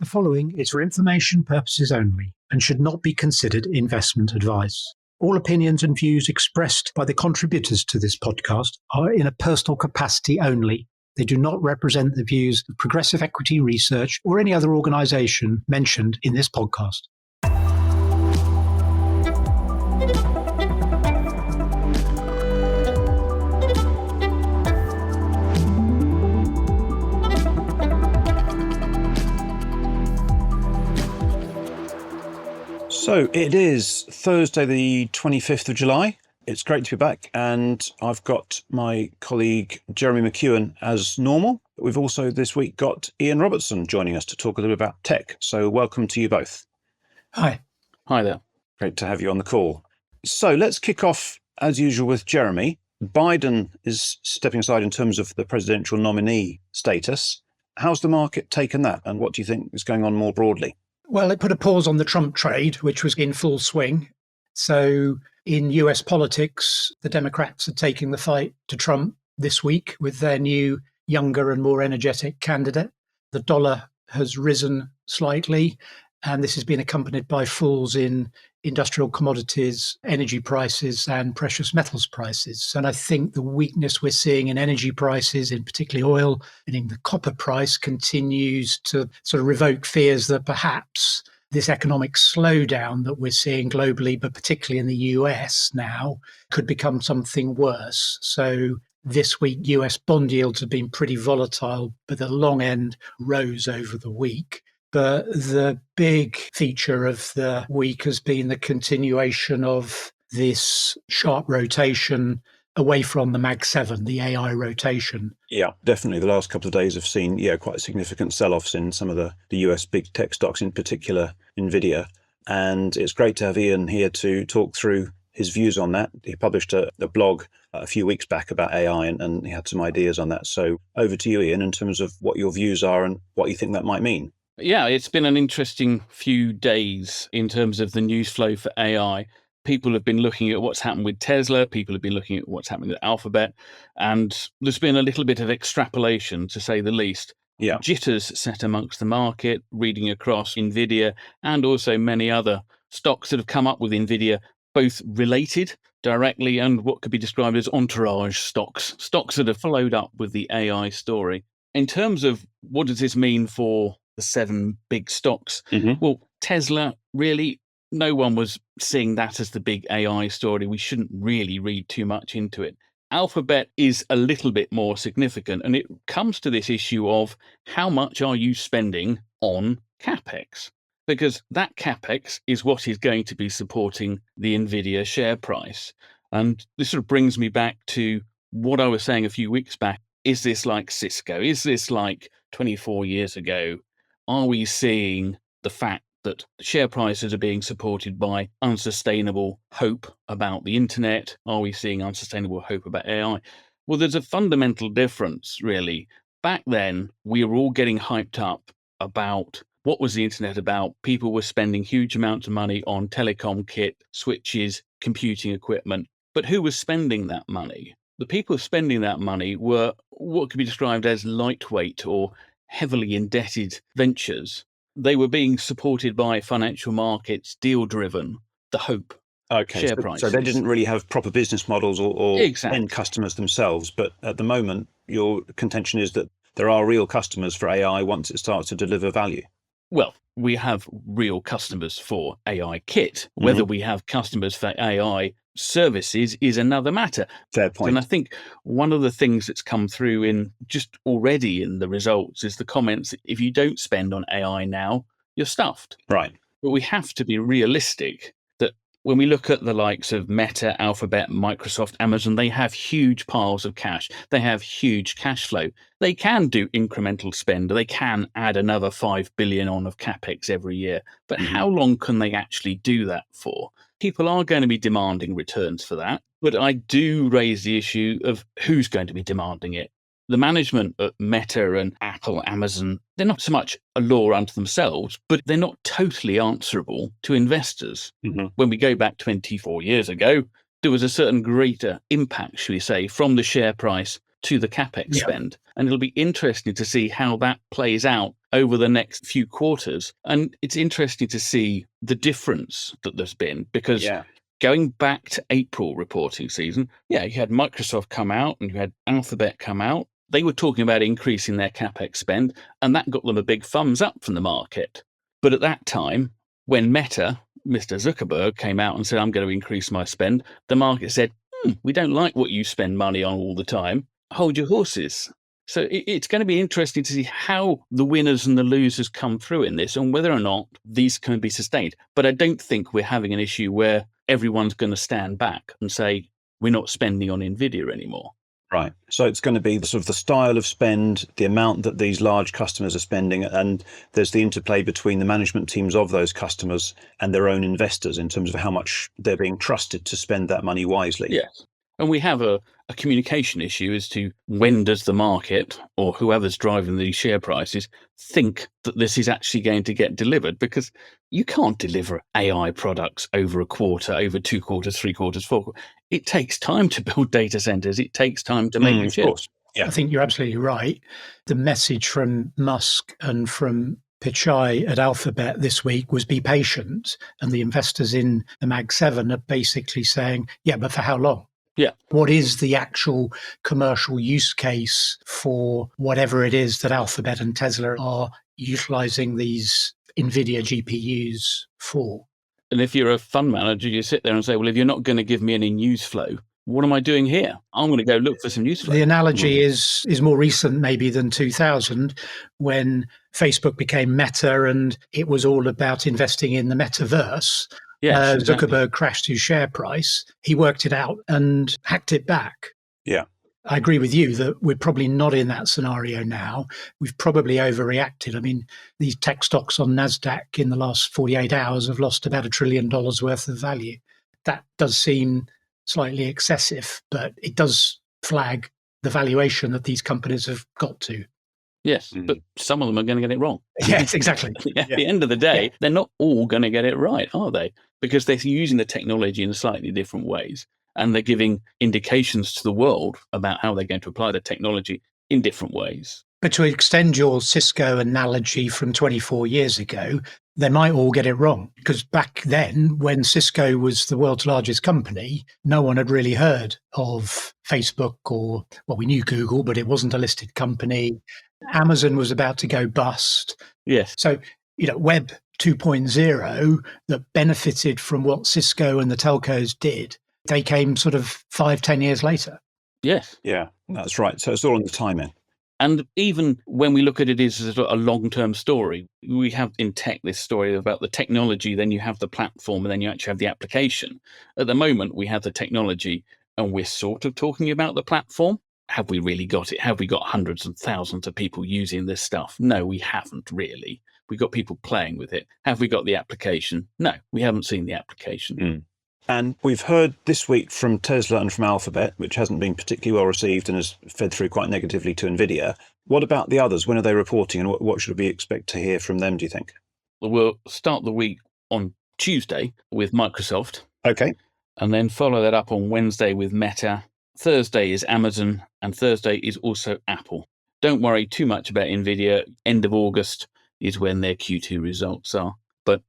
The following is for information purposes only and should not be considered investment advice. All opinions and views expressed by the contributors to this podcast are in a personal capacity only. They do not represent the views of Progressive Equity Research or any other organisation mentioned in this podcast. So it is Thursday, the 25th of July. It's great to be back, and I've got my colleague Jeremy McEwen as normal. We've also this week got Ian Robertson joining us to talk a little bit about tech. So welcome to you both. Hi. Hi there. Great to have you on the call. So let's kick off, as usual, with Jeremy. Biden is stepping aside in terms of the presidential nominee status. How's the market taken that, and what do you think is going on more broadly? Well, it put a pause on the Trump trade, which was in full swing. So in US politics, the Democrats are taking the fight to Trump this week with their new, younger and more energetic candidate. The dollar has risen slightly, and this has been accompanied by falls in industrial commodities, energy prices, and precious metals prices. And I think the weakness we're seeing in energy prices, in particularly oil and in the copper price, continues to sort of revoke fears that perhaps this economic slowdown that we're seeing globally, but particularly in the US now, could become something worse. So this week, US bond yields have been pretty volatile, but the long end rose over the week. But the big feature of the week has been the continuation of this sharp rotation away from the Mag 7, the AI rotation. Yeah, definitely. The last couple of days have seen, quite significant sell-offs in some of the US big tech stocks, in particular NVIDIA. And it's great to have Ian here to talk through his views on that. He published a blog a few weeks back about AI, and he had some ideas on that. So over to you, Ian, in terms of what your views are and what you think that might mean. Yeah, it's been an interesting few days in terms of the news flow for AI. People have been looking at what's happened with Tesla. People have been looking at what's happening with Alphabet. And there's been a little bit of extrapolation, to say the least. Yeah. Jitters set amongst the market, reading across NVIDIA and also many other stocks that have come up with NVIDIA, both related directly and what could be described as entourage stocks that have followed up with the AI story. In terms of what does this mean for the 7 big stocks? Well, Tesla, really, no one was seeing that as the big AI story. We shouldn't really read too much into it. Alphabet is a little bit more significant, and it comes to this issue of how much are you spending on CapEx? Because that CapEx is what is going to be supporting the NVIDIA share price. And this sort of brings me back to what I was saying a few weeks back. Is this like Cisco? Is this like 24 years ago? Are we seeing the fact that share prices are being supported by unsustainable hope about the internet? Are we seeing unsustainable hope about AI? Well, there's a fundamental difference, really. Back then, we were all getting hyped up about what was the internet about. People were spending huge amounts of money on telecom kit, switches, computing equipment. But who was spending that money? The people spending that money were what could be described as lightweight or heavily indebted ventures. They were being supported by financial markets, deal-driven, the hope. Share prices. So they didn't really have proper business models or Exactly. End customers themselves. But at the moment, your contention is that there are real customers for AI once it starts to deliver value. Well, we have real customers for AI kit. Whether we have customers for AI services is another matter. Fair point. And I think one of the things that's come through in just already in the results is the comments, if you don't spend on AI now, you're stuffed. Right. But we have to be realistic that when we look at the likes of Meta, Alphabet, Microsoft, Amazon, they have huge piles of cash. They have huge cash flow. They can do incremental spend. They can add another 5 billion on of CapEx every year. But how long can they actually do that for? People are going to be demanding returns for that. But I do raise the issue of who's going to be demanding it. The management at Meta and Apple, Amazon, they're not so much a law unto themselves, but they're not totally answerable to investors. When we go back 24 years ago, there was a certain greater impact, shall we say, from the share price to the CapEx spend. And it'll be interesting to see how that plays out over the next few quarters. And it's interesting to see the difference that there's been, because going back to April reporting season, you had Microsoft come out and you had Alphabet come out. They were talking about increasing their CapEx spend, and that got them a big thumbs up from the market. But at that time, when Meta, Mr. Zuckerberg, came out and said, I'm going to increase my spend, the market said, we don't like what you spend money on all the time. Hold your horses. So it's going to be interesting to see how the winners and the losers come through in this and whether or not these can be sustained. But I don't think we're having an issue where everyone's going to stand back and say, we're not spending on NVIDIA anymore. Right. So it's going to be sort of the style of spend, the amount that these large customers are spending, and there's the interplay between the management teams of those customers and their own investors in terms of how much they're being trusted to spend that money wisely. Yes. And we have a communication issue as to when does the market or whoever's driving these share prices think that this is actually going to get delivered, because you can't deliver AI products over a quarter, over 2 quarters, 3 quarters, 4 quarters. It takes time to build data centers. It takes time to make the chips. Yeah. I think you're absolutely right. The message from Musk and from Pichai at Alphabet this week was be patient. And the investors in the Mag 7 are basically saying, but for how long? Yeah. What is the actual commercial use case for whatever it is that Alphabet and Tesla are utilizing these NVIDIA GPUs for? And if you're a fund manager, you sit there and say, well, if you're not going to give me any news flow, what am I doing here? I'm going to go look for some news flow. The analogy is more recent maybe than 2000, when Facebook became Meta and it was all about investing in the metaverse. Yes, Zuckerberg exactly. crashed his share price. He worked it out and hacked it back. Yeah. I agree with you that we're probably not in that scenario now. We've probably overreacted. I mean, these tech stocks on NASDAQ in the last 48 hours have lost about $1 trillion worth of value. That does seem slightly excessive, but it does flag the valuation that these companies have got to. Yes, but some of them are going to get it wrong. Yes, exactly. At the end of the day, they're not all going to get it right, are they? Because they're using the technology in slightly different ways. And they're giving indications to the world about how they're going to apply the technology in different ways. But to extend your Cisco analogy from 24 years ago, they might all get it wrong. Because back then, when Cisco was the world's largest company, no one had really heard of Facebook or, well, we knew Google, but it wasn't a listed company. Amazon was about to go bust. Yes. So, Web 2.0 that benefited from what Cisco and the telcos did, they came sort of 5-10 years later. Yes. Yeah, that's right. So it's all in the timing. And even when we look at it as a long-term story, we have in tech this story about the technology, then you have the platform, and then you actually have the application. At the moment, we have the technology and we're sort of talking about the platform. Have we really got it? Have we got hundreds and thousands of people using this stuff? No, we haven't really. We've got people playing with it. Have we got the application? No, we haven't seen the application. And we've heard this week from Tesla and from Alphabet, which hasn't been particularly well received and has fed through quite negatively to NVIDIA. What about the others? When are they reporting, and what should we expect to hear from them, do you think? We'll start the week on Tuesday with Microsoft. Okay. And then follow that up on Wednesday with Meta. Thursday is Amazon, and Thursday is also Apple. Don't worry too much about NVIDIA. End of August is when their Q2 results are. But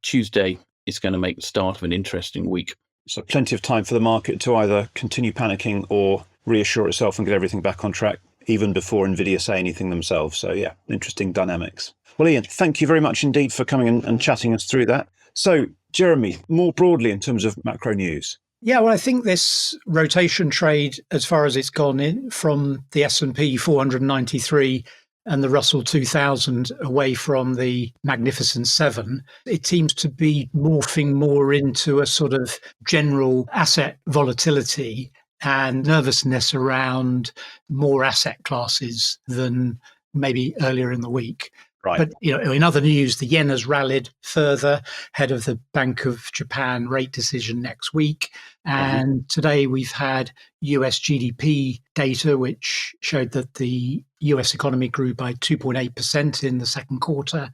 Tuesday is going to make the start of an interesting week. So plenty of time for the market to either continue panicking or reassure itself and get everything back on track, even before NVIDIA say anything themselves. So interesting dynamics. Well, Ian, thank you very much indeed for coming and chatting us through that. So, Jeremy, more broadly in terms of macro news. Yeah, well, I think this rotation trade, as far as it's gone in from the S&P 493 and the Russell 2000 away from the Magnificent Seven, it seems to be morphing more into a sort of general asset volatility and nervousness around more asset classes than maybe earlier in the week. Right. But in other news, the yen has rallied further ahead of the Bank of Japan rate decision next week. And today we've had US GDP data, which showed that the US economy grew by 2.8% in the second quarter,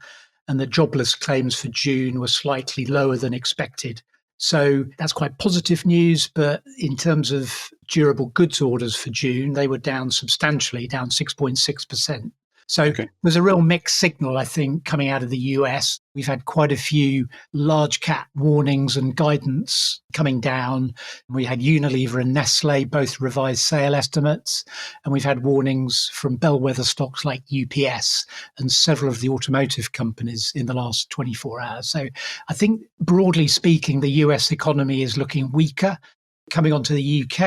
and the jobless claims for June were slightly lower than expected. So that's quite positive news. But in terms of durable goods orders for June, they were down substantially, down 6.6%. So there's a real mixed signal, I think, coming out of the US. We've had quite a few large cap warnings and guidance coming down. We had Unilever and Nestle both revised sale estimates, and we've had warnings from bellwether stocks like UPS and several of the automotive companies in the last 24 hours. So I think, broadly speaking, the US economy is looking weaker. Coming on to the UK,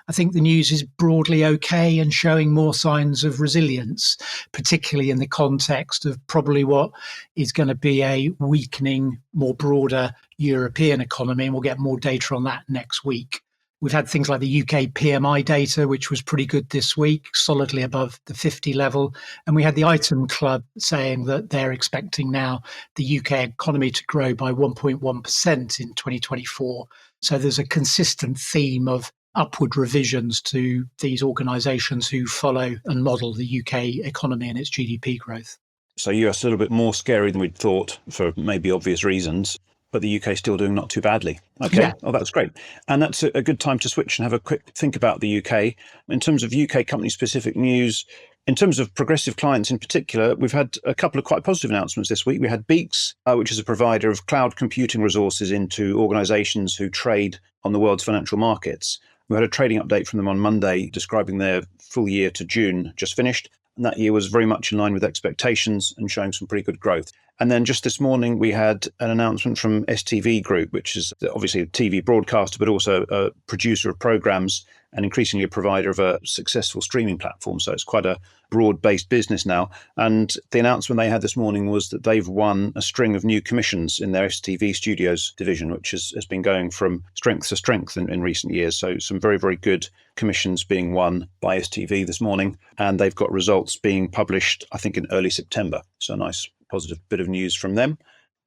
I think the news is broadly okay and showing more signs of resilience, particularly in the context of probably what is going to be a weakening, more broader European economy. And we'll get more data on that next week. We've had things like the UK PMI data, which was pretty good this week, solidly above the 50 level. And we had the Item Club saying that they're expecting now the UK economy to grow by 1.1% in 2024. So there's a consistent theme of upward revisions to these organisations who follow and model the UK economy and its GDP growth. So US a little bit more scary than we'd thought for maybe obvious reasons, but the UK still doing not too badly. Okay, yeah. Oh, that's great. And that's a good time to switch and have a quick think about the UK. In terms of UK company-specific news, in terms of progressive clients in particular, we've had a couple of quite positive announcements this week. We had Beeks, which is a provider of cloud computing resources into organisations who trade on the world's financial markets. We had a trading update from them on Monday describing their full year to June just finished. And that year was very much in line with expectations and showing some pretty good growth. And then just this morning, we had an announcement from STV Group, which is obviously a TV broadcaster, but also a producer of programs and increasingly a provider of a successful streaming platform. So it's quite a broad-based business now. And the announcement they had this morning was that they've won a string of new commissions in their STV Studios division, which has been going from strength to strength in recent years. So some very, very good commissions being won by STV this morning. And they've got results being published, I think, in early September. So a nice positive bit of news from them.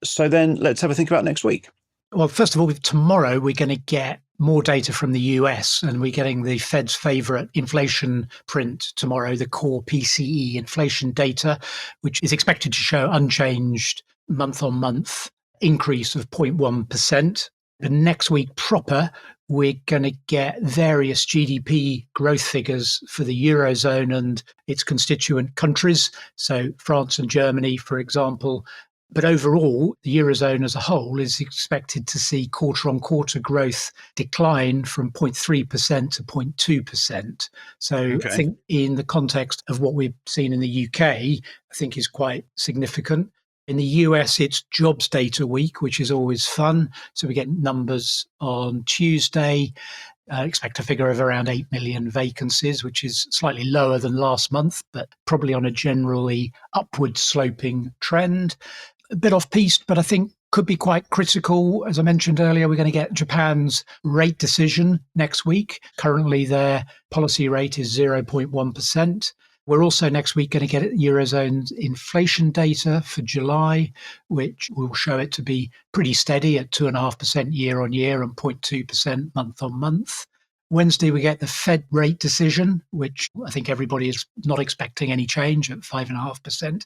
So then let's have a think about next week. Well, first of all, tomorrow we're going to get more data from the US, and we're getting the Fed's favourite inflation print tomorrow, the core PCE inflation data, which is expected to show unchanged month-on-month increase of 0.1%. But next week proper, we're going to get various GDP growth figures for the Eurozone and its constituent countries. So France and Germany, for example. But overall, the Eurozone as a whole is expected to see quarter-on-quarter growth decline from 0.3% to 0.2%. So I think in the context of what we've seen in the UK, I think is quite significant. In the US, it's jobs data week, which is always fun. So we get numbers on Tuesday. Expect a figure of around 8 million vacancies, which is slightly lower than last month, but probably on a generally upward sloping trend. A bit off-piste, but I think could be quite critical. As I mentioned earlier, we're going to get Japan's rate decision next week. Currently, their policy rate is 0.1%. We're also next week going to get Eurozone's inflation data for July, which will show it to be pretty steady at 2.5% year on year and 0.2% month on month. Wednesday, we get the Fed rate decision, which I think everybody is not expecting any change at 5.5%.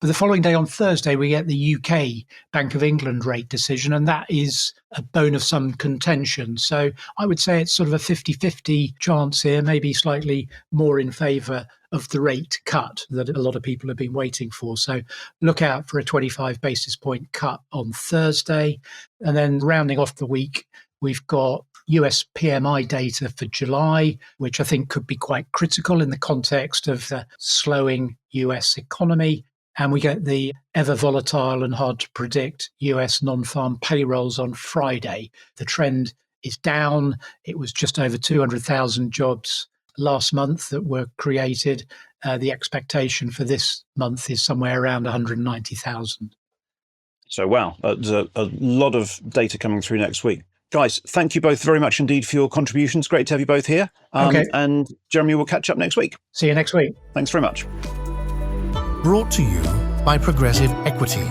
But the following day on Thursday, we get the UK Bank of England rate decision, and that is a bone of some contention. So I would say it's sort of a 50-50 chance here, maybe slightly more in favour of the rate cut that a lot of people have been waiting for. So look out for a 25 basis point cut on Thursday. And then rounding off the week, we've got US PMI data for July, which I think could be quite critical in the context of the slowing US economy. And we get the ever volatile and hard to predict US non-farm payrolls on Friday. The trend is down. It was just over 200,000 jobs last month that were created. The expectation for this month is somewhere around 190,000. So, wow, there's a lot of data coming through next week. Guys, thank you both very much indeed for your contributions. Great to have you both here. Okay. And Jeremy, we'll catch up next week. See you next week. Thanks very much. Brought to you by Progressive Equity.